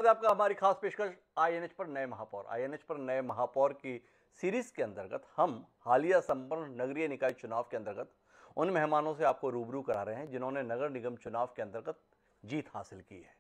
आपका हमारी खास पेशकश आईएनएच पर नए महापौर। आईएनएच पर नए महापौर की सीरीज के अंतर्गत हम हालिया संपन्न नगरीय निकाय चुनाव के अंतर्गत उन मेहमानों से आपको रूबरू करा रहे हैं जिन्होंने नगर निगम चुनाव के अंतर्गत जीत हासिल की है।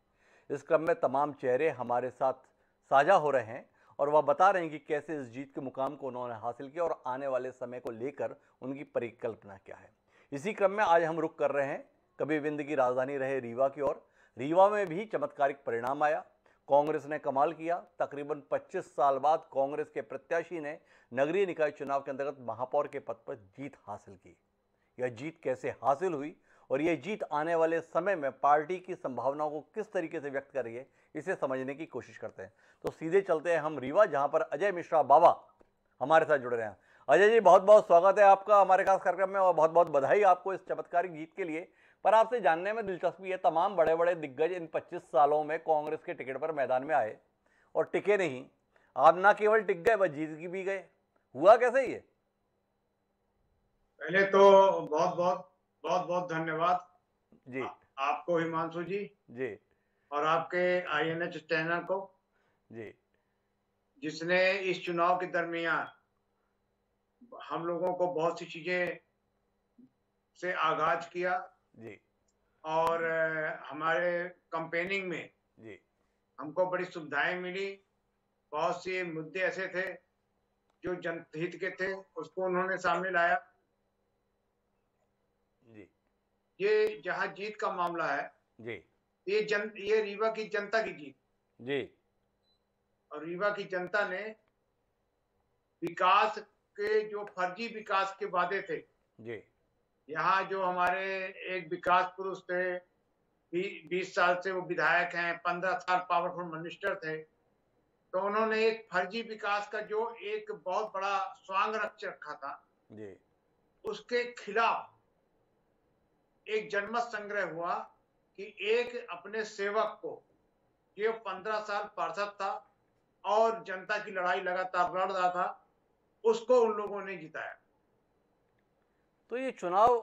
इस क्रम में तमाम चेहरे हमारे साथ साझा हो रहे हैं और वह बता रहे हैं कि कैसे इस जीत के मुकाम को उन्होंने हासिल किया और आने वाले समय को लेकर उनकी परिकल्पना क्या है। इसी क्रम में आज हम रुख कर रहे हैं कभी विंध्य की राजधानी रहे रीवा की ओर। रीवा में भी चमत्कारिक परिणाम आया। कांग्रेस ने कमाल किया। तकरीबन 25 साल बाद कांग्रेस के प्रत्याशी ने नगरीय निकाय चुनाव के अंतर्गत महापौर के पद पर जीत हासिल की। यह जीत कैसे हासिल हुई और यह जीत आने वाले समय में पार्टी की संभावनाओं को किस तरीके से व्यक्त कर रही है, इसे समझने की कोशिश करते हैं। तो सीधे चलते हैं हम रीवा, जहां पर अजय मिश्रा बाबा हमारे साथ जुड़ रहे हैं। अजय जी, बहुत बहुत स्वागत है आपका हमारे खास कार्यक्रम में और बहुत बहुत बधाई आपको इस चमत्कारिक जीत के लिए। पर आपसे जानने में दिलचस्पी है, तमाम बड़े बड़े दिग्गज इन 25 सालों में कांग्रेस के टिकट पर मैदान में आए और टिके नहीं। आप ना केवल टिक गए, वह जीत की भी गए। हुआ कैसे ये? पहले तो बहुत बहुत धन्यवाद जी आपको हिमांशु जी जी और आपके आईएनएच चैनल को, जी जिसने इस चुनाव के दरमियान हम लोगों को बहुत सी चीजें से आगाज किया जी और हमारे कैंपेनिंग में जी हमको बड़ी सुविधाएं मिली। बहुत से मुद्दे ऐसे थे जो जनहित के थे, उसको उन्होंने सामने लाया। जी ये जहां जीत का मामला है, जी ये रीवा की जनता की जीत, जी और रीवा की जनता ने विकास के जो फर्जी विकास के वादे थे, जी यहाँ जो हमारे एक विकास पुरुष थे, 20 साल से वो विधायक हैं, 15 साल पावरफुल मिनिस्टर थे, तो उन्होंने एक फर्जी विकास का जो एक बहुत बड़ा स्वांग रच रखा था, जी उसके खिलाफ एक जनमत संग्रह हुआ कि एक अपने सेवक को, जो 15 साल पार्षद था और जनता की लड़ाई लगातार लड़ रहा था, उसको उन लोगों ने जिताया। तो ये चुनाव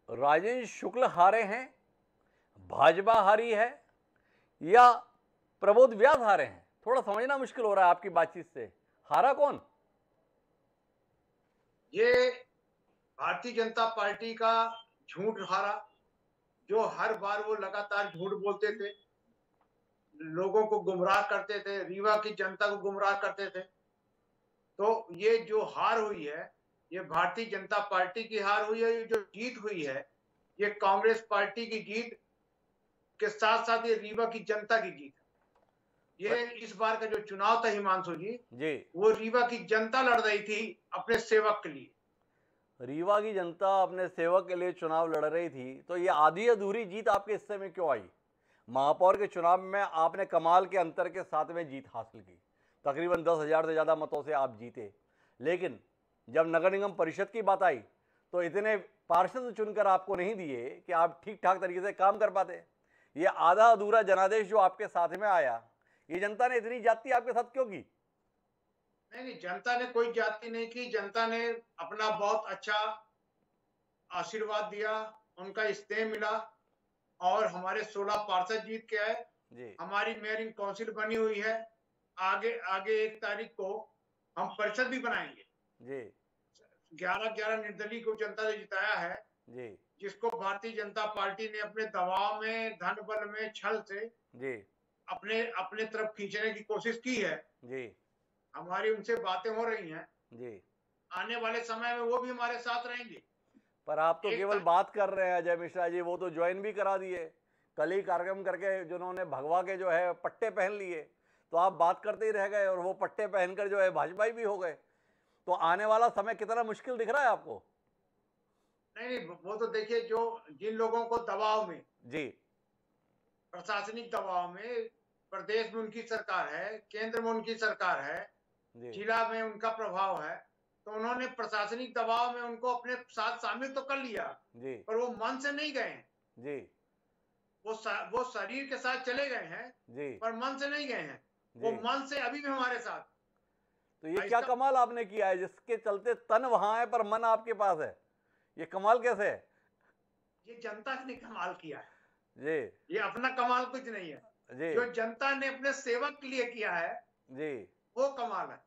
राजेंद्र शुक्ल हारे हैं, भाजपा हारी है या प्रबोध व्यास हारे हैं? थोड़ा समझना मुश्किल हो रहा है आपकी बातचीत से। हारा कौन? ये भारतीय जनता पार्टी का झूठ हारा, जो हर बार वो लगातार झूठ बोलते थे, लोगों को गुमराह करते थे, रीवा की जनता को गुमराह करते थे। तो ये जो हार हुई है, ये भारतीय जनता पार्टी की हार हुई है। ये जो जीत हुई है, ये कांग्रेस पार्टी की जीत के साथ साथ ये रीवा की जनता की जीत है। ये इस बार का जो चुनाव था हिमांशु जी, जी वो रीवा की जनता लड़ रही थी अपने सेवक के लिए। रीवा की जनता अपने सेवक के लिए चुनाव लड़ रही थी, तो ये आधी अधूरी जीत आपके हिस्से में क्यों आई? महापौर के चुनाव में आपने कमाल के अंतर के साथ में जीत हासिल की। तकरीबन 10,000 से ज़्यादा मतों से आप जीते। लेकिन जब नगर निगम परिषद की बात आई तो इतने पार्षद चुनकर आपको नहीं दिए कि आप ठीक ठाक तरीके से काम कर पाते। ये आधा अधूरा जनादेश जो आपके साथ में आया, ये जनता ने इतनी जाति आपके साथ क्यों की? नहीं, जनता ने कोई जाति नहीं की। जनता ने अपना बहुत अच्छा आशीर्वाद दिया, उनका स्नेह मिला और हमारे 16 पार्षद जीत के आए। जी हमारी मेयरिंग काउंसिल बनी हुई है। आगे आगे 1 तारीख को हम परिषद भी बनाएंगे। जी 11 निर्दलीय को जनता ने जिताया है, जी जिसको भारतीय जनता पार्टी ने अपने दबाव में, धन बल में, छल से जी अपने अपने तरफ खींचने की कोशिश की है। जी हमारी उनसे बातें हो रही हैं। जी आने वाले समय में वो भी हमारे साथ रहेंगे। पर आप तो एक केवल बात कर रहे हैं अजय मिश्रा जी, वो तो ज्वाइन भी करा दिए। कल ही कार्यक्रम करके जिन्होंने भगवा के जो है पट्टे पहन लिए, तो आप बात करते ही रह गए और वो पट्टे पहनकर जो है भाजपाई भी हो गए। तो आने वाला समय कितना मुश्किल दिख रहा है आपको? नहीं, वो तो देखिए, जो जिन लोगों को दबाव में, जी प्रशासनिक दबाव में, प्रदेश में उनकी सरकार है, केंद्र में उनकी सरकार है, जी जिला में उनका प्रभाव है, तो उन्होंने प्रशासनिक दबाव में उनको अपने साथ शामिल तो कर लिया, जी पर वो मन से नहीं गए हैं। जी वो शरीर के साथ चले गए हैं, जी पर मन से नहीं गए हैं। वो जी मन से अभी भी हमारे साथ। तो ये क्या इसका कमाल आपने किया है जिसके चलते तन वहां है पर मन आपके पास है? ये कमाल कैसे है? ये जनता ने कमाल किया है। जी ये अपना कमाल कुछ नहीं है। जी जो जनता ने अपने सेवक के लिए किया है जी। वो कमाल है।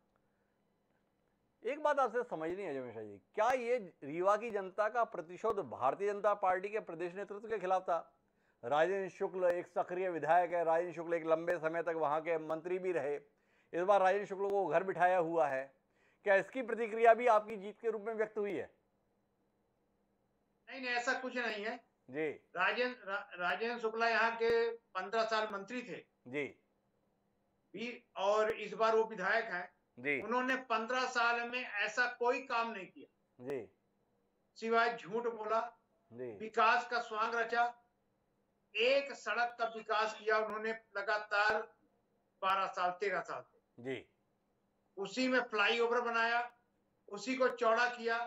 एक बात आपसे समझनी है जमेशा जी, क्या ये रीवा की जनता का प्रतिशोध भारतीय जनता पार्टी के प्रदेश नेतृत्व के खिलाफ था? राजेंद्र शुक्ल एक सक्रिय विधायक है, राजेंद्र शुक्ल एक लंबे समय तक वहां के मंत्री भी रहे, इस बार राजेंद्र शुक्ल को घर बिठाया हुआ है, क्या इसकी प्रतिक्रिया भी आपकी जीत के रूप में व्यक्त हुई है? नहीं नहीं, ऐसा कुछ नहीं है। जी राजेंद्र शुक्ला यहाँ के 15 साल मंत्री थे जी भी, और इस बार वो विधायक हैं। जी उन्होंने 15 साल में ऐसा कोई काम नहीं किया जी सिवाय झूठ बोला, जी विकास का स्वांग रचा। एक सड़क का विकास किया उन्होंने लगातार 12 साल 13 साल से। जी उसी में फ्लाईओवर बनाया, उसी को चौड़ा किया,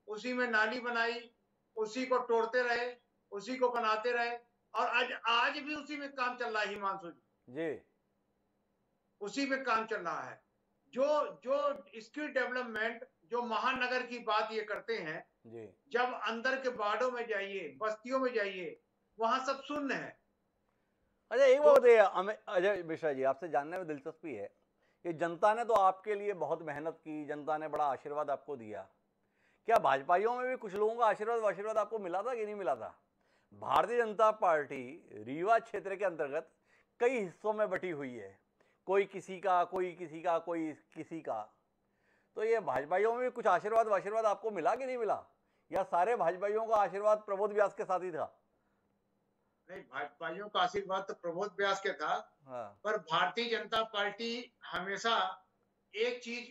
उसी में नाली बनाई, उसी को तोड़ते रहे, उसी को बनाते रहे, और आज आज भी उसी में काम चल रहा है। हिमांशु जी, जी उसी में काम चल रहा है। जो जो स्किल डेवलपमेंट, जो महानगर की बात ये करते हैं, जी। जब अंदर के वार्डों में जाइए, बस्तियों में जाइए, वहां सब शून्य है। अच्छा एक बात तो बताइए अजय मिश्रा जी, आपसे जानने में दिलचस्पी है कि जनता ने तो आपके लिए बहुत मेहनत की, जनता ने बड़ा आशीर्वाद आपको दिया, क्या भाजपाइयों में भी कुछ लोगों का आशीर्वाद आपको मिला था कि नहीं मिला था? भारतीय जनता पार्टी रीवा क्षेत्र के अंतर्गत कई हिस्सों में बटी हुई है, कोई किसी का, कोई किसी का, कोई किसी का। तो ये भाजपाइयों में भी कुछ आशीर्वाद आपको मिला कि नहीं मिला, या सारे भाजपाइयों का आशीर्वाद प्रबोध व्यास के साथ ही था? नहीं, भाजपाइयों का आशीर्वाद तो प्रमोद व्यास के था, हाँ पर भारतीय जनता पार्टी हमेशा एक चीज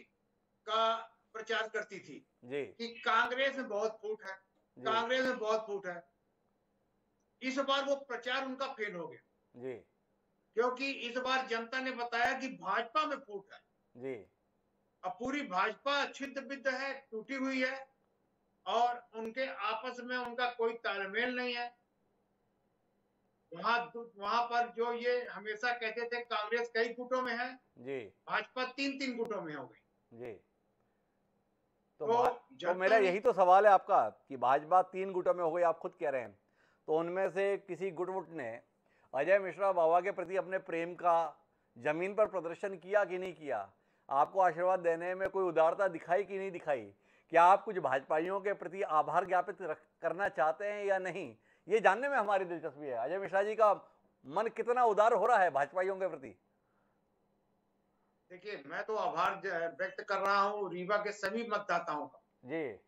का प्रचार करती थी जी कि कांग्रेस में बहुत फूट है, जी कांग्रेस में बहुत फूट है। इस बार वो प्रचार उनका फेल हो गया, जी क्योंकि इस बार जनता ने बताया कि भाजपा में फूट है। जी अब पूरी भाजपा छिद्र बिद्ध है, टूटी हुई है, और उनके आपस में उनका कोई तालमेल नहीं है। वहां पर जो ये हमेशा कहते थे कांग्रेस कई गुटों में है, जी भाजपा 3-3 गुटों में हो गई। जी। तो तो तो मेरा जनता ने, यही तो सवाल है आपका कि भाजपा 3 गुटों में हो गई, आप खुद कह रहे हैं, तो उनमें से किसी गुट ने अजय मिश्रा बाबा के प्रति अपने प्रेम का जमीन पर प्रदर्शन किया कि नहीं किया? आपको आशीर्वाद देने में कोई उदारता दिखाई कि नहीं दिखाई? क्या आप कुछ भाजपाइयों के प्रति आभार ज्ञापित करना चाहते हैं या नहीं? ये जानने में हमारी दिलचस्पी है, अजय मिश्रा जी का मन कितना उदार हो रहा है भाजपाइयों के प्रति? देखिए, मैं तो आभार व्यक्त कर रहा हूँ रीवा के सभी मतदाताओं का। जी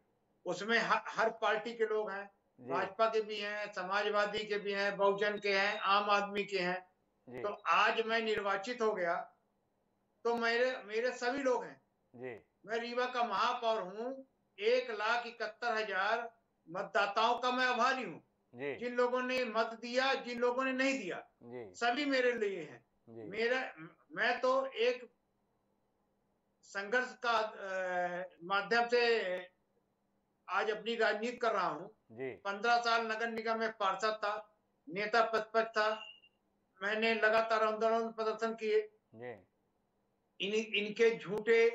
उसमें हर पार्टी के लोग हैं, जी भाजपा के भी हैं, समाजवादी के भी हैं, बहुजन के हैं, आम आदमी के हैं। जी तो आज मैं निर्वाचित हो गया, तो मेरे मेरे सभी लोग हैं। जी मैं रीवा का महापौर हूँ। 1,71,000 मतदाताओं का मैं आभारी हूँ। जी जिन लोगों ने मत दिया, जिन लोगों ने नहीं दिया, जी सभी मेरे लिए हैं। जी मेरा मैं तो एक संघर्ष का माध्यम से आज अपनी राजनीति कर रहा हूँ। जी 15 साल नगर निगम में पार्षद था, नेता प्रतिपक्ष था। मैंने लगातार आंदोलन प्रदर्शन किए, जी इनके झूठे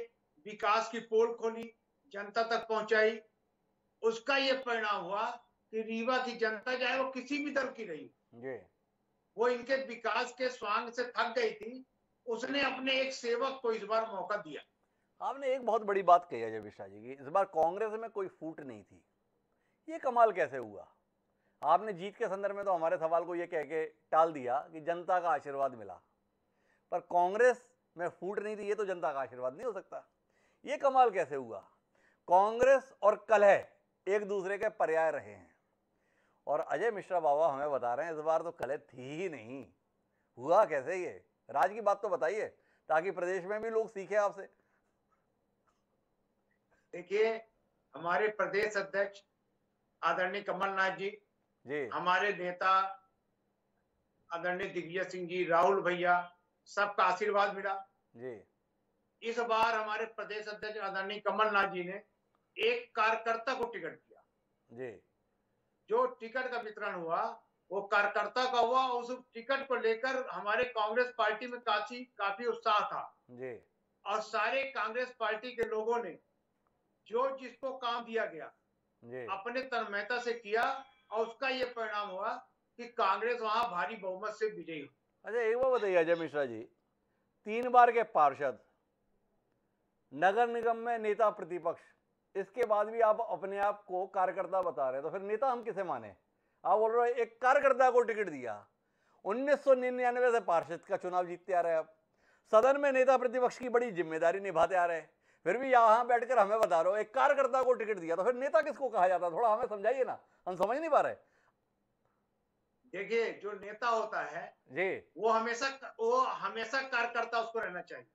विकास की पोल खोली, जनता तक पहुंचाई। उसका ये परिणाम हुआ कि रीवा की जनता, चाहे वो किसी भी दल की रही, जी। वो इनके विकास के स्वांग से थक गई थी। उसने अपने एक सेवक को इस बार मौका दिया। आपने एक बहुत बड़ी बात कही अजय मिश्रा जी की, इस बार कांग्रेस में कोई फूट नहीं थी, ये कमाल कैसे हुआ? आपने जीत के संदर्भ में तो हमारे सवाल को ये कह के टाल दिया कि जनता का आशीर्वाद मिला, पर कांग्रेस में फूट नहीं थी, ये तो जनता का आशीर्वाद नहीं हो सकता। ये कमाल कैसे हुआ? कांग्रेस और कलह एक दूसरे के पर्याय रहे हैं, और अजय मिश्रा बाबा हमें बता रहे हैं इस बार तो कलह थी ही नहीं। हुआ कैसे ये? राज की बात तो बताइए, ताकि प्रदेश में भी लोग सीखे आपसे। देखिए, हमारे प्रदेश अध्यक्ष आदरणीय कमलनाथ जी, जी हमारे नेता आदरणीय दिग्विजय सिंह जी, राहुल भैया, सबका आशीर्वाद मिला। जी इस बार हमारे प्रदेश अध्यक्ष आदरणीय कमलनाथ जी ने एक कार्यकर्ता को टिकट दिया। जी जो टिकट का वितरण हुआ, वो कार्यकर्ता का हुआ। उस टिकट को लेकर हमारे कांग्रेस पार्टी में काफी उत्साह था, जी और सारे कांग्रेस पार्टी के लोगों ने जो जिसको काम दिया गया जी। अपने तन्मयता से किया, और उसका ये परिणाम हुआ कि कांग्रेस वहां भारी बहुमत से विजयी हुई। अच्छा एक बात बताइए अजय मिश्रा जी, 3 बार के पार्षद, नगर निगम में नेता प्रतिपक्ष, इसके बाद भी आप अपने आप को कार्यकर्ता बता रहे हैं, तो फिर नेता हम किसे माने? आप बोल रहे हो एक कार्यकर्ता को टिकट दिया, 1999 से पार्षद का चुनाव जीतते आ रहे हैं, आप सदन में नेता प्रतिपक्ष की बड़ी जिम्मेदारी निभाते आ रहे हैं, फिर भी यहां बैठकर हमें बता रहे हो एक कार्यकर्ता को टिकट दिया, तो फिर नेता किसको कहा जाता है? थोड़ा हमें समझाइए ना, हम समझ नहीं पा रहे। देखिए, जो नेता होता है जी वो हमेशा कार्यकर्ता उसको रहना चाहिए,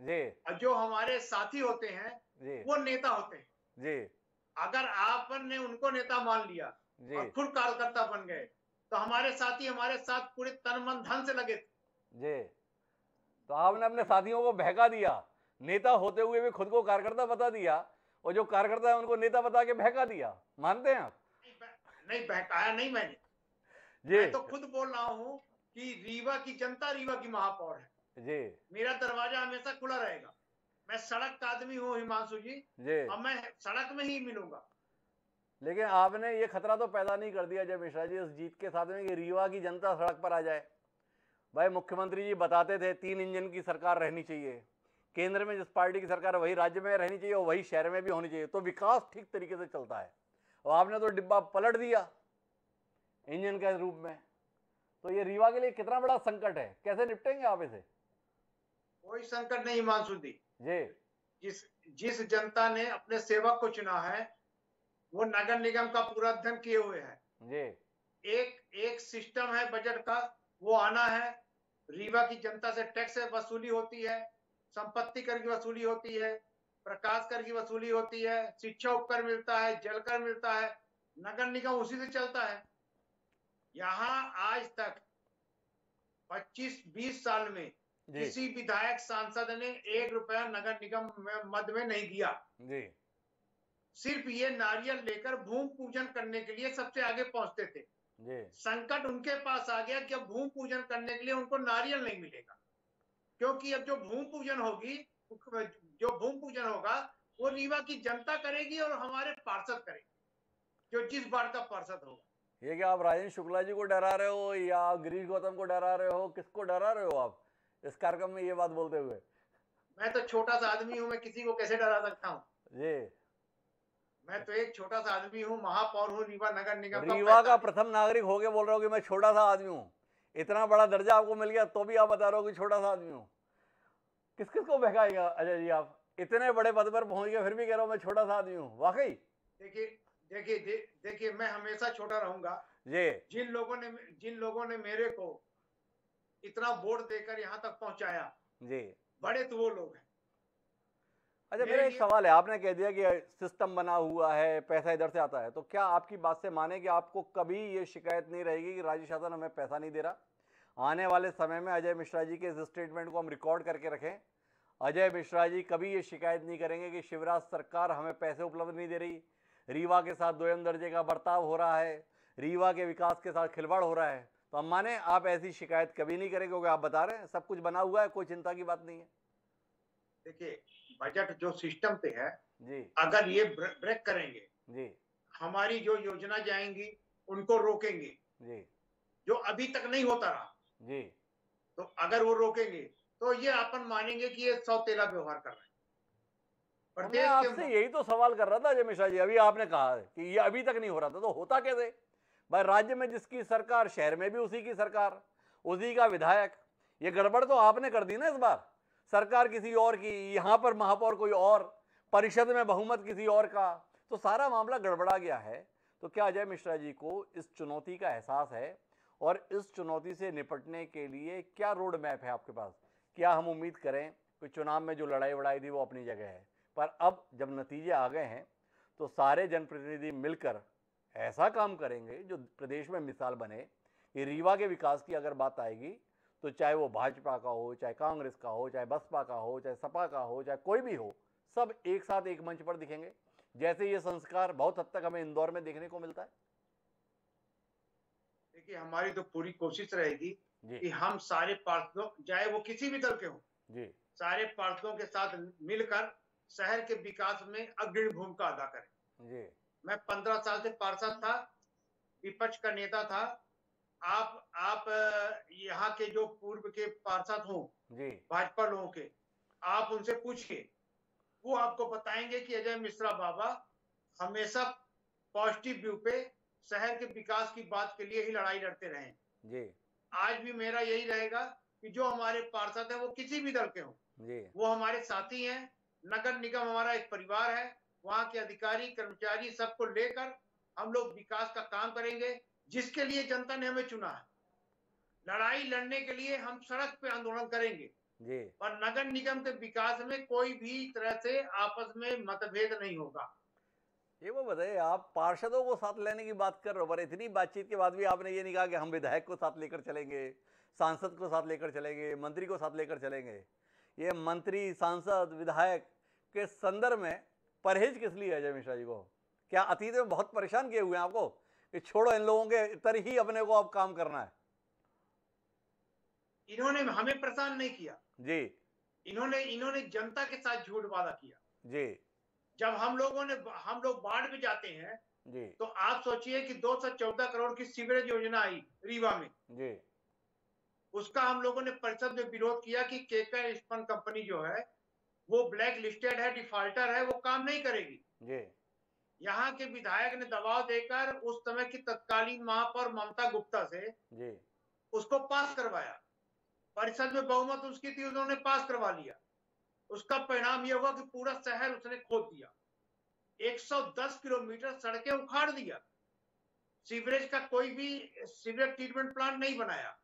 जी और जो हमारे साथी होते हैं जी वो नेता होते हैं। जी अगर आपने उनको नेता मान लिया जी और खुद कार्यकर्ता बन गए, तो हमारे साथी हमारे साथ पूरे तन मन धन से लगे थे। जी तो आपने अपने साथियों को बहका दिया, नेता होते हुए भी खुद को कार्यकर्ता बता दिया, और जो कार्यकर्ता है उनको नेता बता के बहका दिया, मानते हैं आप? नहीं, बहकाया नहीं मैंने। जी मैं तो खुद बोल रहा हूँ कि रीवा की जनता रीवा की महापौर है। जी मेरा दरवाजा हमेशा खुला रहेगा। मैं सड़क का आदमी हूँ हिमांशु जी, जी और मैं सड़क में ही मिलूंगा। लेकिन आपने ये खतरा तो पैदा नहीं कर दिया जय मिश्रा जी इस जीत के साथ में कि रीवा की जनता सड़क पर आ जाए? भाई मुख्यमंत्री जी बताते थे 3 इंजन की सरकार रहनी चाहिए, केंद्र में जिस पार्टी की सरकार है वही राज्य में रहनी चाहिए और वही शहर में भी होनी चाहिए, तो विकास ठीक तरीके से चलता है। और आपने तो डिब्बा पलट दिया इंजन के रूप में, तो ये रीवा के लिए कितना बड़ा संकट है, कैसे निपटेंगे आप इसे? कोई संकट नहीं हिमांशु जी। जी जिस जिस जनता ने अपने सेवक को चुना है, वो नगर निगम का पूरा अध्ययन किए हुए है। जी एक एक सिस्टम है बजट का, वो आना है। रीवा की जनता से टैक्स वसूली होती है, संपत्ति कर की वसूली होती है, प्रकाश कर की वसूली होती है, शिक्षा उपकर मिलता है, जल कर मिलता है। नगर निगम उसी से चलता है। यहाँ आज तक 25-20 साल में जी किसी विधायक सांसद ने 1 रुपया नगर निगम में मद में नहीं दिया। जी सिर्फ ये नारियल लेकर भूमि पूजन करने के लिए सबसे आगे पहुंचते थे। जी संकट उनके पास आ गया कि अब भूमि पूजन करने के लिए उनको नारियल नहीं मिलेगा, क्योंकि अब जो भूमि पूजन होगी, जो भूमि पूजन होगा वो रीवा की जनता करेगी और हमारे पार्षद करेंगे, जो जिस बार का पार्षद होगा। ये क्या आप राजेंद्र शुक्ला जी को डरा रहे हो या गिरीश गौतम को डरा रहे हो, किसको डरा रहे हो आप इस कार्यक्रम में ये बात बोलते हुए? मैं तो छोटा सा आदमी हूँ, मैं किसी को कैसे डरा सकता हूँ? जी मैं तो एक छोटा सा आदमी हूँ, महापौर हूँ रीवा नगर निगम का। रीवा का प्रथम नागरिक हो गए बोल रहे हो कि मैं छोटा सा आदमी हूँ, इतना बड़ा दर्जा आपको मिल गया तो भी आप बता रहे हो कि छोटा सा आदमी हूँ? किस किस को बहकाएगा अजय जी? आप इतने बड़े पद पर पहुंच गए फिर भी कह रहे हो मैं छोटा सा आदमी हूँ, वाकई? देखिए देखिए देखिए, मैं हमेशा छोटा रहूंगा। जी जिन लोगों ने मेरे को इतना वोट देकर यहाँ तक पहुंचाया, जी बड़े तो वो लोग हैं। अच्छा मेरे मेरा एक लिए सवाल है, आपने कह दिया कि सिस्टम बना हुआ है, पैसा इधर से आता है, तो क्या आपकी बात से माने कि आपको कभी ये शिकायत नहीं रहेगी कि राज्य शासन हमें पैसा नहीं दे रहा? आने वाले समय में अजय मिश्रा जी के इस स्टेटमेंट को हम रिकॉर्ड करके रखें, अजय मिश्रा जी कभी ये शिकायत नहीं करेंगे कि शिवराज सरकार हमें पैसे उपलब्ध नहीं दे रही, रीवा के साथ दोयम दर्जे का बर्ताव हो रहा है, रीवा के विकास के साथ खिलवाड़ हो रहा है, तो हम माने आप ऐसी शिकायत कभी नहीं करेंगे क्योंकि आप बता रहे हैं सब कुछ बना हुआ है, कोई चिंता की बात नहीं है। देखिए, बजट जो सिस्टम पे है, जी अगर ये ब्रेक करेंगे, जी हमारी जो योजना जाएंगी उनको रोकेंगे, जी जो अभी तक नहीं होता रहा, जी तो अगर वो रोकेंगे तो ये अपन मानेंगे कि ये सौतेला व्यवहार कर रहे हैं और मैं प्रदेश आपसे के। यही तो सवाल कर रहा था अजय मिश्रा जी, अभी आपने कहा है कि ये अभी तक नहीं हो रहा था, तो होता कैसे? भाई राज्य में जिसकी सरकार, शहर में भी उसी की सरकार, उसी का विधायक, ये गड़बड़ तो आपने कर दी ना इस बार। सरकार किसी और की, यहाँ पर महापौर कोई और, परिषद में बहुमत किसी और का, तो सारा मामला गड़बड़ा गया है। तो क्या अजय मिश्रा जी को इस चुनौती का एहसास है और इस चुनौती से निपटने के लिए क्या रोड मैप है आपके पास? क्या हम उम्मीद करें कि चुनाव में जो लड़ाई वड़ाई थी वो अपनी जगह है, पर अब जब नतीजे आ गए हैं तो सारे जनप्रतिनिधि मिलकर ऐसा काम करेंगे जो प्रदेश में मिसाल बने कि रीवा के विकास की अगर बात आएगी तो चाहे वो भाजपा का हो, चाहे कांग्रेस का हो, चाहे बसपा का हो, चाहे सपा का हो, चाहे कोई भी हो, सब एक साथ एक मंच पर दिखेंगे, जैसे ये संस्कार बहुत हद तक हमें इंदौर में देखने को मिलता है। देखिए, हमारी तो पूरी कोशिश रहेगी जी कि हम सारे पार्षदों, चाहे वो किसी भी दल के हों, जी सारे पार्षदों के साथ मिलकर शहर के विकास में अग्रणी भूमिका अदा करें। जी मैं 15 साल से पार्षद था, विपक्ष का नेता था, आप यहाँ के जो पूर्व के पार्षद हों जी भाजपा लोगों के, आप उनसे पूछिए, वो आपको बताएंगे कि अजय मिश्रा बाबा हमेशा पॉजिटिव व्यू पे शहर के विकास की बात के लिए ही लड़ाई लड़ते रहे हैं। जी आज भी मेरा यही रहेगा कि जो हमारे पार्षद हैं वो किसी भी दल के हों, जी वो हमारे साथी हैं। नगर निगम हमारा एक परिवार है। वहां के अधिकारी कर्मचारी सबको लेकर हम लोग विकास का काम करेंगे, जिसके लिए जनता ने हमें चुना है। लड़ाई लड़ने के लिए हम सड़क पे आंदोलन करेंगे, जी और नगर निगम के विकास में कोई भी तरह से आपस में मतभेद नहीं होगा। ये वो बताइए, आप पार्षदों को साथ लेने की बात कर रहे हो, पर इतनी बातचीत के बाद भी आपने ये नहीं कहा कि हम विधायक को साथ लेकर चलेंगे, सांसद को साथ लेकर चलेंगे, मंत्री को साथ लेकर चलेंगे। ये मंत्री, सांसद, विधायक के संदर्भ में परहेज किस लिए है अजय मिश्रा जी को? क्या अतीत में बहुत परेशान किए हुए हैं आपको कि छोड़ो इन लोगों के तरह ही अपने को अब काम करना है? इन्होंने हमें परेशान नहीं किया। जी इन्होंने इन्होंने जनता के साथ झूठ वादा किया। जी जब हम लोग बाढ़ में जाते हैं, जी तो आप सोचिए कि 214 करोड़ की सीवरेज योजना आई रीवा में। जी उसका हम लोगों ने परिषद में विरोध किया कि केके स्पन कंपनी जो है वो ब्लैक लिस्टेड है, डिफॉल्टर है, वो काम नहीं करेगी। जी यहाँ के विधायक ने दबाव देकर उस समय की तत्कालीन महापौर ममता गुप्ता से जी उसको पास करवाया। परिषद में बहुमत उसकी थी, उन्होंने पास करवा लिया। उसका परिणाम यह हुआ कि पूरा शहर उसने खोद दिया। 110 किलोमीटर सड़कें उखाड़ दिया। सीवरेज का कोई भी सीवरेज ट्रीटमेंट प्लांट नहीं बनाया,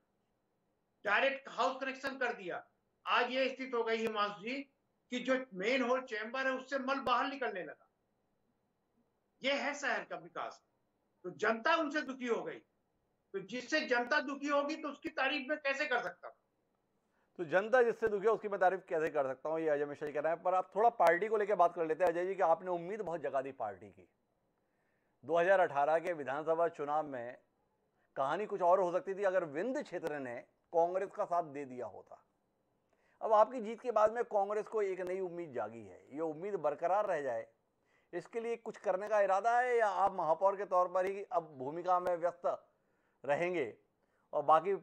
डायरेक्ट हाउस कनेक्शन कर दिया। आज ये स्थिति हो गई हिमांशु जी कि जो मेन होल चैम्बर है उससे मल बाहर निकलने लगा। ये है शहर का विकास। तो जनता उनसे दुखी हो गई। तो जिससे जनता दुखी होगी तो उसकी तारीफ में कैसे कर सकता हूं? तो जनता जिससे दुखी है उसकी मैं तारीफ कैसे कर सकता हूँ, ये अजय मिश्रा जी कह रहे हैं। पर आप थोड़ा पार्टी को लेकर बात कर लेते हैं अजय जी कि आपने उम्मीद बहुत जगा दी पार्टी की। 2018 के विधानसभा चुनाव में कहानी कुछ और हो सकती थी अगर विंध्य क्षेत्र ने कांग्रेस का साथ दे दिया होता। अब आपकी जीत के बाद में कांग्रेस को एक नई उम्मीद जागी है, ये उम्मीद बरकरार रह जाए इसके लिए कुछ करने का इरादा है, या आप महापौर के तौर पर ही अब भूमिका में व्यस्त रहेंगे और बाकी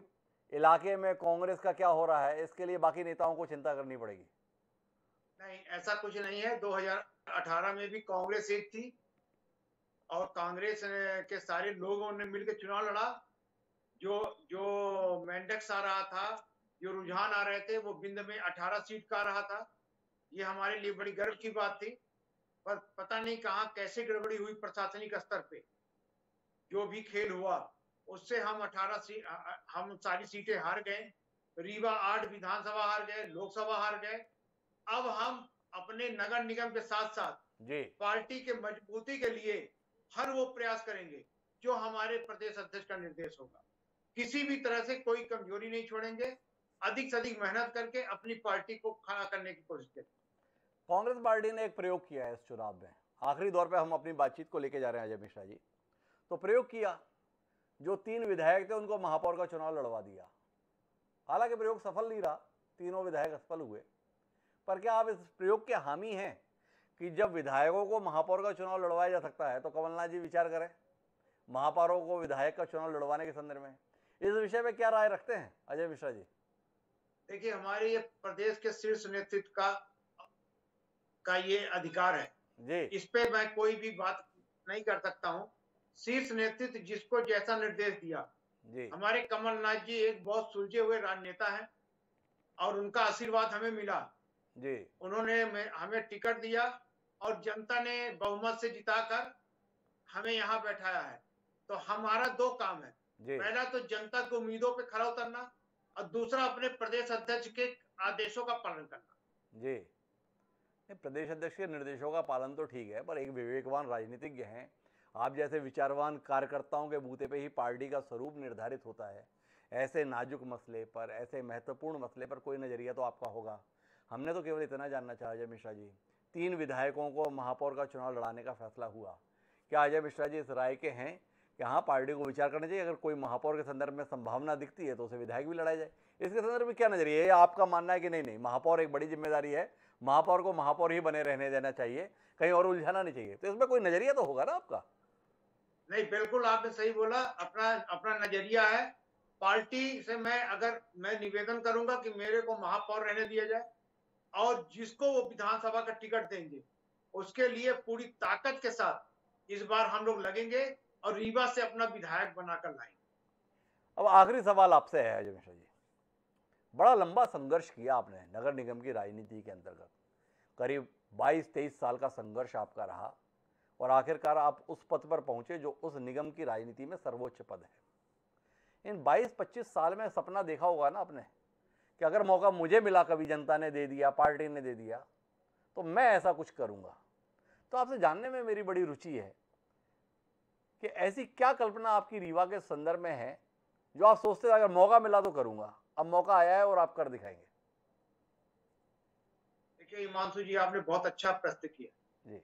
इलाके में कांग्रेस का क्या हो रहा है इसके लिए बाकी नेताओं को चिंता करनी पड़ेगी? नहीं, ऐसा कुछ नहीं है। 2018 में भी कांग्रेस एक थी और कांग्रेस के सारे लोगों ने मिलकर चुनाव लड़ा। जो जो मैंडेक्स आ रहा था, जो रुझान आ रहे थे, वो बिंद में 18 सीट का आ रहा था। ये हमारे लिए बड़ी गर्व की बात थी। पर पता नहीं कहां कैसे गड़बड़ी हुई प्रशासनिक स्तर पे। जो भी खेल हुआ उससे हम 18 सीट हम सारी सीटें हार गए। रीवा 8 विधानसभा हार गए, लोकसभा हार गए। अब हम अपने नगर निगम के साथ साथ जी पार्टी के मजबूती के लिए हर वो प्रयास करेंगे जो हमारे प्रदेश अध्यक्ष का निर्देश होगा। किसी भी तरह से कोई कमजोरी नहीं छोड़ेंगे। अधिक से अधिक मेहनत करके अपनी पार्टी को खड़ा करने की कोशिश करेंगे। कांग्रेस पार्टी ने एक प्रयोग किया है इस चुनाव में, आखिरी दौर पे हम अपनी बातचीत को लेके जा रहे हैं अजय मिश्रा जी। तो प्रयोग किया, जो 3 विधायक थे उनको महापौर का चुनाव लड़वा दिया। हालांकि प्रयोग सफल नहीं रहा, तीनों विधायक असफल हुए। पर क्या आप इस प्रयोग के हामी हैं कि जब विधायकों को महापौर का चुनाव लड़वाया जा सकता है तो कमलनाथ जी विचार करें महापौरों को विधायक का चुनाव लड़वाने के संदर्भ में? इस विषय में क्या राय रखते हैं अजय मिश्रा जी? देखिए, हमारे ये प्रदेश के शीर्ष नेतृत्व का ये अधिकार है। जी इस पे मैं कोई भी बात नहीं कर सकता हूँ। शीर्ष नेतृत्व जिसको जैसा निर्देश दिया। जी हमारे कमलनाथ जी एक बहुत सुलझे हुए राजनेता हैं और उनका आशीर्वाद हमें मिला। जी उन्होंने हमें टिकट दिया और जनता ने बहुमत से जिताकर हमें यहाँ बैठाया है। तो हमारा 2 काम है। जी पहला तो जनता की उम्मीदों पे खरा उतरना और दूसरा अपने प्रदेश अध्यक्ष के आदेशों का पालन करना। जी प्रदेश अध्यक्ष के निर्देशों का पालन तो ठीक है, पर एक विवेकवान राजनीतिज्ञ हैं, आप जैसे विचारवान कार्यकर्ताओं के बूते पे ही पार्टी का स्वरूप निर्धारित होता है। ऐसे नाजुक मसले पर, ऐसे महत्वपूर्ण मसले पर कोई नज़रिया तो आपका होगा। हमने तो केवल इतना जानना चाहा अजय मिश्रा जी, 3 विधायकों को महापौर का चुनाव लड़ाने का फैसला हुआ, क्या अजय मिश्रा जी इस राय के हैं कि हाँ पार्टी को विचार करना चाहिए, अगर कोई महापौर के संदर्भ में संभावना दिखती है तो उसे विधायक भी लड़ाया जाए? इसके संदर्भ में क्या नजरिया है? आपका मानना है कि नहीं नहीं महापौर एक बड़ी जिम्मेदारी है, महापौर को महापौर ही बने रहने देना चाहिए, कहीं और उलझाना नहीं चाहिए? तो इसमें कोई नजरिया तो होगा ना आपका? नहीं, बिल्कुल आपने सही बोला। अपना अपना नजरिया है। पार्टी से मैं निवेदन करूंगा कि मेरे को महापौर रहने दिया जाए, और जिसको वो विधानसभा का टिकट देंगे उसके लिए पूरी ताकत के साथ इस बार हम लोग लगेंगे और रीवा से अपना विधायक बनाकर लाएंगे। अब आखिरी सवाल आपसे है अजय मिश्रा जी, बड़ा लंबा संघर्ष किया आपने नगर निगम की राजनीति के अंतर्गत, करीब 22-23 साल का संघर्ष आपका रहा और आखिरकार आप उस पद पर पहुंचे जो उस निगम की राजनीति में सर्वोच्च पद है। इन 22-25 साल में सपना देखा होगा ना आपने कि अगर मौका मुझे मिला, कभी जनता ने दे दिया, पार्टी ने दे दिया, तो मैं ऐसा कुछ करूंगा। तो आपसे जानने में मेरी बड़ी रुचि है कि ऐसी क्या कल्पना आपकी रीवा के संदर्भ में है जो आप सोचते हैं अगर मौका मिला तो करूंगा, अब मौका आया है और आप कर दिखाएंगे। देखिए हिमांशु जी, आपने बहुत अच्छा प्रश्न किया जी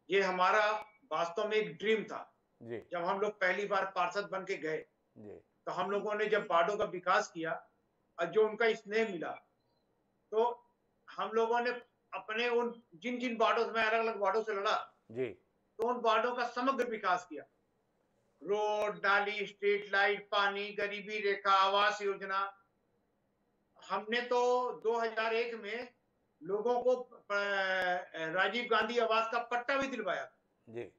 ये हमारा वास्तव में एक ड्रीम था। जी जब हम लोग पहली बार पार्षद बन के गए जी तो हम लोगों ने जब वार्डों का विकास किया और जो उनका स्नेह मिला, तो हम लोगों ने अपने उन जिन जिन वार्डों से मैं अलग अलग वार्डों से लड़ा, जी तो उन वार्डों का समग्र विकास किया। रोड, नाली, स्ट्रीट लाइट, पानी, गरीबी रेखा, आवास योजना। हमने तो 2001 में लोगों को राजीव गांधी आवास का पट्टा भी दिलवाया, जी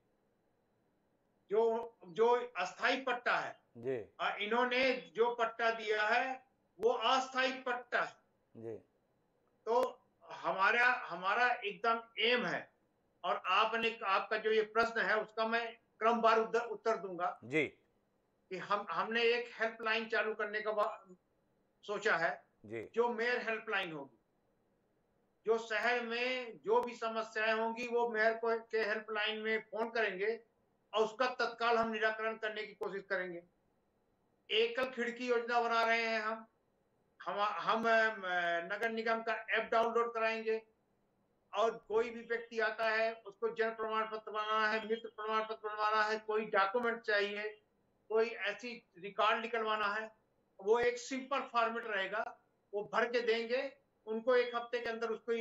जो जो अस्थाई पट्टा है। जी और इन्होंने जो पट्टा दिया है वो अस्थाई पट्टा है। जी तो हमारा हमारा एकदम एम है, और आपका जो ये प्रश्न है उसका मैं क्रमवार उत्तर दूंगा जी कि हमने एक हेल्पलाइन चालू करने का सोचा है, जी जो मेयर हेल्पलाइन होगी। जो शहर में जो भी समस्याएं होंगी वो मेयर को के हेल्पलाइन में फोन करेंगे और उसका तत्काल हम निराकरण करने की कोशिश करेंगे। एकल खिड़की योजना बना रहे हैं हम नगर निगम का ऐप डाउनलोड कराएंगे, और कोई भी व्यक्ति आता है उसको जन्म प्रमाण पत्र बनाना है, मृत्यु प्रमाण पत्र बनवाना है, कोई डॉक्यूमेंट चाहिए, कोई ऐसी रिकॉर्ड निकलवाना है, वो एक सिंपल फॉर्मेट रहेगा, वो भर के देंगे। उनको एक हफ्ते के अंदर उसको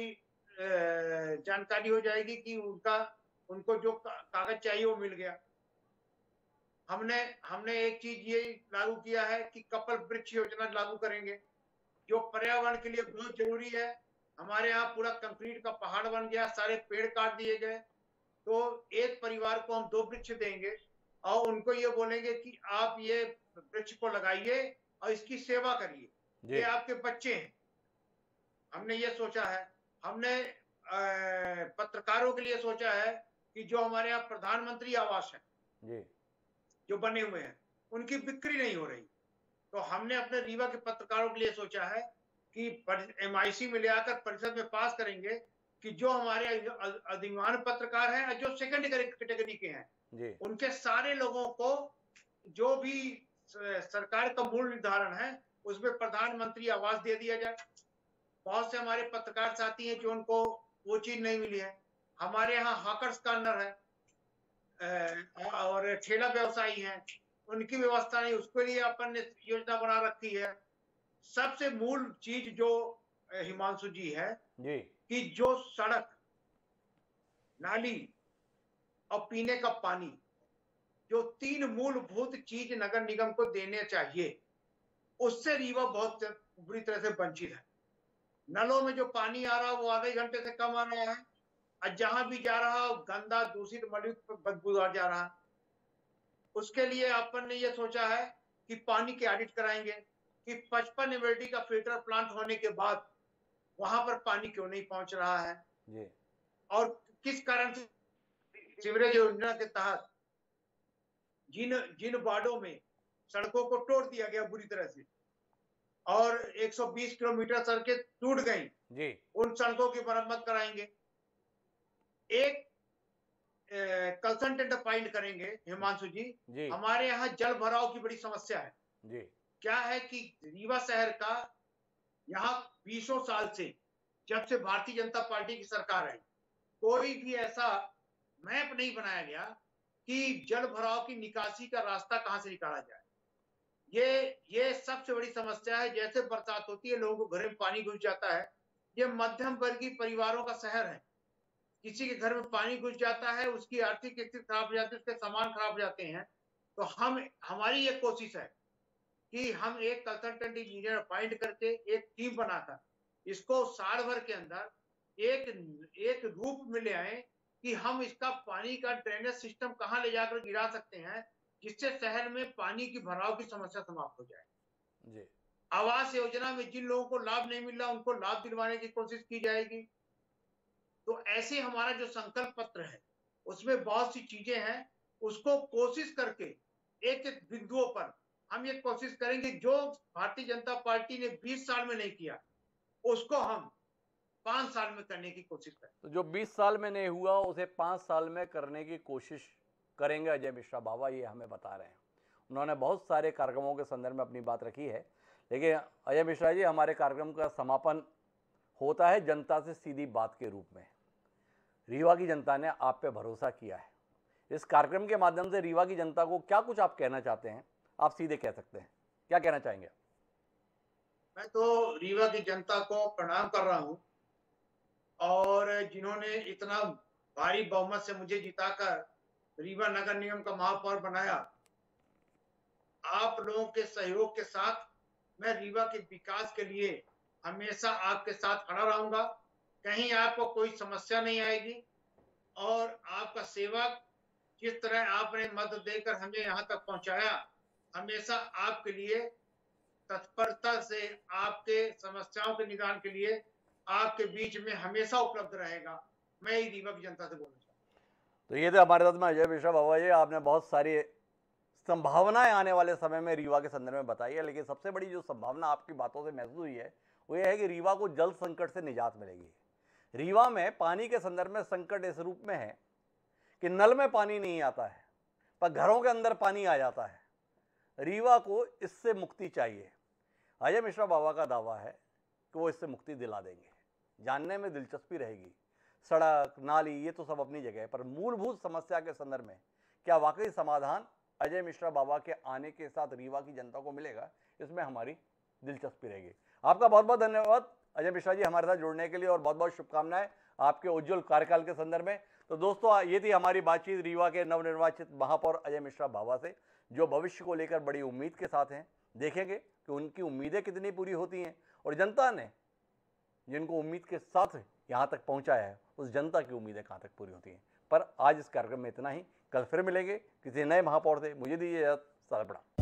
जानकारी हो जाएगी कि उनको जो कागज चाहिए वो मिल गया। हमने हमने एक चीज ये लागू किया है कि कपल वृक्ष योजना लागू करेंगे, जो पर्यावरण के लिए बहुत जरूरी है। हमारे यहाँ पूरा कंक्रीट का पहाड़ बन गया, सारे पेड़ काट दिए गए, तो एक परिवार को हम 2 वृक्ष देंगे और उनको ये बोलेंगे कि आप ये वृक्ष को लगाइए और इसकी सेवा करिए, ये आपके बच्चे हैं। हमने ये सोचा है। हमने पत्रकारों के लिए सोचा है कि जो हमारे यहाँ प्रधानमंत्री आवास है जी जो बने हुए हैं, उनकी बिक्री नहीं हो रही, तो हमने अपने रीवा के पत्रकारों के लिए सोचा है कि MIC में ले आकर परिषद में पास करेंगे कि जो हमारे अधिमान पत्रकार हैं, जो सेकंड कैटेगरी के हैं, जी उनके सारे लोगों को जो भी सरकार का मूल निर्धारण है उसमें प्रधानमंत्री आवास दे दिया जाए। बहुत से हमारे पत्रकार साथी हैं जो उनको वो चीज नहीं मिली है। हमारे यहाँ हॉकर्स कॉर्नर है और ठेला व्यवसायी हैं, उनकी व्यवस्था नहीं, उसके लिए अपन ने योजना बना रखी है। सबसे मूल चीज जो हिमांशु जी है जी कि जो सड़क, नाली और पीने का पानी, जो 3 मूलभूत चीज नगर निगम को देने चाहिए, उससे रीवा बहुत बुरी तरह से वंचित है। नलों में जो पानी आ रहा है वो आधे घंटे से कम आ रहा है, और जहां भी जा रहा है गंदा, दूषित, मलयुक्त, बदबूदार जा रहा है। उसके लिए अपन ने ये सोचा है कि पानी के ऑडिट कराएंगे कि 55 एमएलडी का फिल्टर प्लांट होने के बाद वहां पर पानी क्यों नहीं पहुंच रहा है जी और किस कारण से सीवरेज योजना के तहत जिन जिन वार्डों में सड़कों को तोड़ दिया गया बुरी तरह से और 120 किलोमीटर सड़कें टूट गई, जी उन सड़कों की मरम्मत कराएंगे। एक कंसल्टेंट अपॉइंट करेंगे हिमांशु जी। जी हमारे यहाँ जल भराव की बड़ी समस्या है। जी क्या है कि रीवा शहर का यहाँ 20 साल से, जब से भारतीय जनता पार्टी की सरकार आई, कोई भी ऐसा मैप नहीं बनाया गया कि जल भराव की निकासी का रास्ता कहां से निकाला जाए। ये सबसे बड़ी समस्या है। जैसे बरसात होती है लोगों को घर में पानी घुस जाता है। ये मध्यम वर्गीय परिवारों का शहर है। किसी के घर में पानी घुस जाता है, उसकी आर्थिक स्थिति खराब हो जाती है, उसके सामान खराब हो जाते हैं। तो हमारी ये कोशिश है कि हम एक कंसल्टेंट इंजीनियर अपॉइंट करके एक टीम बनाकर इसको साल भर के अंदर एक एक रूप में ले आए कि हम इसका पानी का ड्रेनेज सिस्टम कहाँ ले जाकर गिरा सकते हैं, जिससे शहर में पानी की भराव की समस्या समाप्त हो जाए। जी। आवास योजना में जिन लोगों को लाभ नहीं मिल रहा, उनको लाभ दिलवाने की कोशिश की जाएगी। तो ऐसे हमारा जो संकल्प पत्र है, उसमें बहुत सी चीजें हैं, उसको कोशिश करके एक-एक बिंदुओं पर हम ये कोशिश करेंगे, जो भारतीय जनता पार्टी ने 20 साल में नहीं किया, उसको हम 5 साल में करने की कोशिश करें। तो जो 20 साल में नहीं हुआ उसे 5 साल में करने की कोशिश करेंगे अजय मिश्रा बाबा, ये हमें बता रहे हैं। उन्होंने बहुत सारे कार्यक्रमों के संदर्भ में अपनी बात रखी है, लेकिन अजय मिश्रा जी, हमारे कार्यक्रम का समापन होता है जनता से सीधी बात के रूप में। रीवा की जनता ने आप पे भरोसा किया है। इस कार्यक्रम के माध्यम से रीवा की जनता को क्या कुछ आप कहना चाहते हैं? आप सीधे कह सकते हैं, क्या कहना चाहेंगे? मैं तो रीवा की जनता को प्रणाम कर रहा हूँ और जिन्होंने इतना भारी बहुमत से मुझे जिताकर रीवा नगर निगम का महापौर बनाया, आप लोगों के सहयोग के साथ मैं रीवा के विकास के लिए हमेशा आपके साथ खड़ा रहूंगा। कहीं आपको कोई समस्या नहीं आएगी और आपका सेवक जिस तरह आपने मदद देकर हमें यहाँ तक पहुँचाया, हमेशा आपके लिए तत्परता से आपके समस्याओं के निदान के लिए आपके बीच में हमेशा उपलब्ध रहेगा। मैं ही रीवा की जनता से बोलना चाहता हूँ। तो ये थे हमारे साथ में अजय मिश्रा बाबा जी। आपने बहुत सारी संभावनाएं आने वाले समय में रीवा के संदर्भ में बताई है, लेकिन सबसे बड़ी जो संभावना आपकी बातों से महसूस हुई है वो ये है कि रीवा को जल संकट से निजात मिलेगी। रीवा में पानी के संदर्भ में संकट इस रूप में है कि नल में पानी नहीं आता है, पर घरों के अंदर पानी आ जाता है। रीवा को इससे मुक्ति चाहिए। अजय मिश्रा बाबा का दावा है कि वो इससे मुक्ति दिला देंगे। जानने में दिलचस्पी रहेगी। सड़क, नाली, ये तो सब अपनी जगह है, पर मूलभूत समस्या के संदर्भ में क्या वाकई समाधान अजय मिश्रा बाबा के आने के साथ रीवा की जनता को मिलेगा, इसमें हमारी दिलचस्पी रहेगी। आपका बहुत बहुत धन्यवाद अजय मिश्रा जी हमारे साथ जुड़ने के लिए, और बहुत बहुत शुभकामनाएं आपके उज्जवल कार्यकाल के संदर्भ में। तो दोस्तों, ये थी हमारी बातचीत रीवा के नवनिर्वाचित महापौर अजय मिश्रा बाबा से, जो भविष्य को लेकर बड़ी उम्मीद के साथ हैं। देखेंगे कि उनकी उम्मीदें कितनी पूरी होती हैं, और जनता ने जिनको उम्मीद के साथ यहाँ तक पहुँचाया है, उस जनता की उम्मीदें कहाँ तक पूरी होती हैं। पर आज इस कार्यक्रम में इतना ही। कल फिर मिलेंगे किसी नए महापौर से। मुझे दीजिए इजाज़त। साल बड़ा।